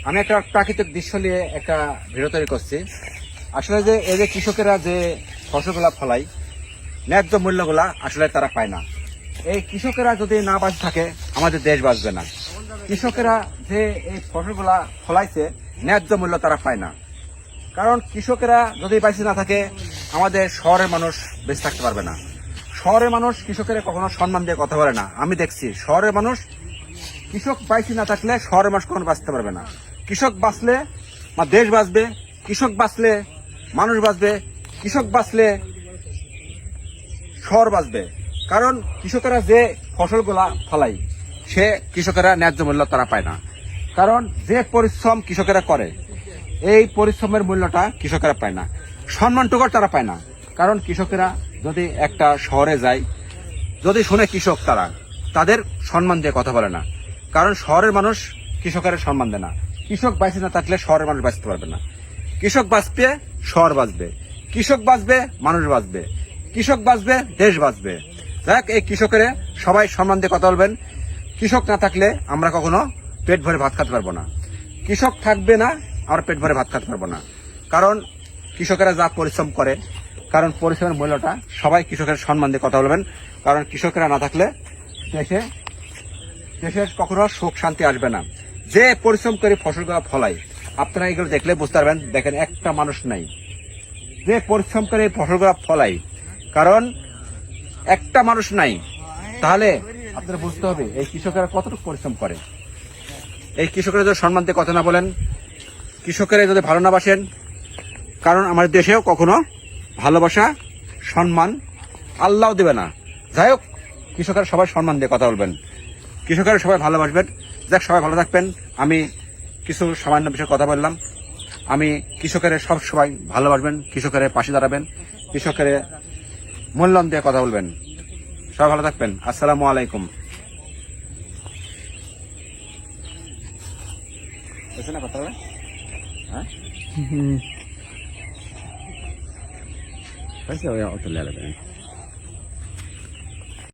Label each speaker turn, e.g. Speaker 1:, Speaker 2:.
Speaker 1: আমি একটা প্রাকৃতিক দৃশ্য নিয়ে একটা ভিডিও তৈরি করছি। আসলে যে এই যে কৃষকেরা যে ফসলগুলা ফলায়, ন্যায্য মূল্যগুলা আসলে তারা পায় না। এই কৃষকেরা যদি না বাঁচে থাকে, আমাদের দেশ বাঁচবে না। কৃষকেরা যে এই ফসলগুলা ফলাইছে, ন্যায্য মূল্য তারা পায় না। কারণ কৃষকেরা যদি বেঁচে না থাকে, আমাদের শহরের মানুষ বেঁচে থাকতে পারবে না। শহরের মানুষ কৃষকেরা কখনো সম্মান দিয়ে কথা বলে না। আমি দেখছি শহরের মানুষ, কৃষক বাইসি না থাকলে শহরের মানুষ কখনো বাঁচতে পারবে না। কৃষক বাঁচলে দেশ বাঁচবে, কৃষক বাঁচলে মানুষ বাঁচবে, কৃষক বাঁচলে শহর বাঁচবে। কারণ কৃষকেরা যে ফসলগুলা ফলায়, সে কৃষকেরা ন্যায্য মূল্য তারা পায় না। কারণ যে পরিশ্রম কৃষকেরা করে, এই পরিশ্রমের মূল্যটা কৃষকেরা পায় না, সম্মানটুকু তারা পায় না। কারণ কৃষকেরা যদি একটা শহরে যায়, যদি শুনে কৃষক, তাদের সম্মান দিয়ে কথা বলে না। কারণ শহরের মানুষ কৃষকের সম্মান দেয় না। কৃষক বাঁচে না থাকলে শহরের মানুষ বাঁচতে পারবে না। কৃষক বাঁচবে, শহর বাঁচবে। কৃষক বাঁচবে, মানুষ বাঁচবে। কৃষক বাঁচবে, দেশ বাঁচবে। দেখ, এই কৃষকের সবাই সম্মান দিয়ে কথা বলবেন। কৃষক না থাকলে আমরা কখনো পেট ভরে ভাত খেতে পারবো না। কৃষক থাকবে না, আমরা পেট ভরে ভাত খেতে পারবো না। কারণ কৃষকেরা যা পরিশ্রম করে, কারণ পরিশ্রমের মূল্যটা সবাই কৃষকের সম্মান দিয়ে কথা বলবেন। কারণ কৃষকেরা না থাকলে দেশের কখনো সুখ শান্তি আসবে না। যে পরিশ্রম করে ফসলগুলো ফলায়, আপনারা এগুলো দেখলে বুঝতে পারবেন। দেখেন, একটা মানুষ নাই যে পরিশ্রম করে ফসলগুলো ফলায়। কারণ একটা মানুষ নাই। তাহলে আপনারা বুঝতে হবে এই কৃষকেরা কতটুকু পরিশ্রম করে। এই কৃষকেরা যদি সম্মান দিয়ে কথা না বলেন, কৃষকেরা যদি ভালো না বাসেন, কারণ আমাদের দেশেও কখনো ভালোবাসা, সম্মান আল্লাহ দেবে না। যাই হোক, কৃষকেরা সবাই সম্মান দিয়ে কথা বলবেন, কৃষকেরা সবাই ভালোবাসবেন। যাক, সবাই ভালো থাকবেন। আমি কিছু সামান্য বিষয়ে কথা বললাম। আমি কৃষকের সব সবাই ভালোবাসবেন, কৃষকের পাশে দাঁড়াবেন, কৃষকের মূল্যায়ন দিয়ে কথা বলবেন। সবাই ভালো থাকবেন। আসসালামু আলাইকুম। না কথা হবে, হ্যাঁ,